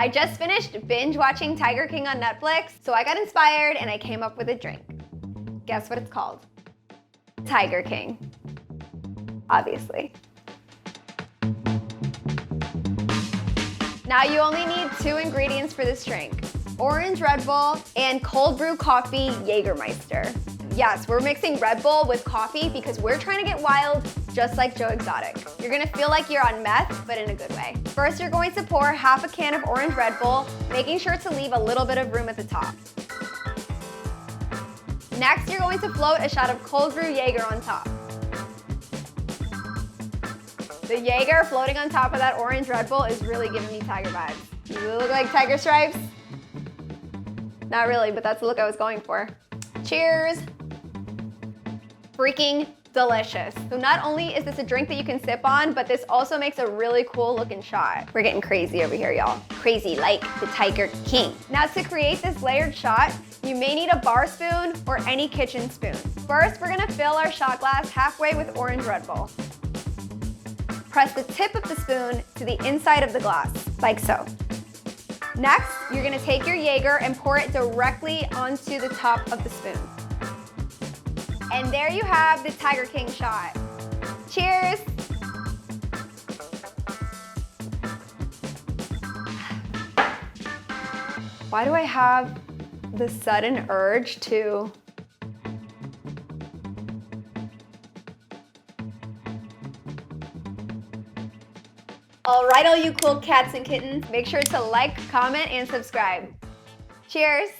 I just finished binge watching Tiger King on Netflix, so I got inspired and I came up with a drink. Guess what it's called? Tiger King. Obviously. Now you only need 2 ingredients for this drink: Orange Red Bull and cold brew coffee Jägermeister. Yes, we're mixing Red Bull with coffee because we're trying to get wild just like Joe Exotic. You're gonna feel like you're on meth, but in a good way. First, you're going to pour half a can of Orange Red Bull, making sure to leave a little bit of room at the top. Next, you're going to float a shot of cold brew Jaeger on top. The Jaeger floating on top of that Orange Red Bull is really giving me tiger vibes. You look like tiger stripes? Not really, but that's the look I was going for. Cheers. Freaking delicious. So not only is this a drink that you can sip on, but this also makes a really cool looking shot. We're getting crazy over here, y'all. Crazy like the Tiger King. Now to create this layered shot, you may need a bar spoon or any kitchen spoon. First, we're gonna fill our shot glass halfway with Orange Red Bull. Press the tip of the spoon to the inside of the glass, like so. Next, you're gonna take your Jaeger and pour it directly onto the top of the spoon. And there you have the Tiger King shot. Cheers! Why do I have the sudden urge to... All right, all you cool cats and kittens, make sure to like, comment, and subscribe. Cheers!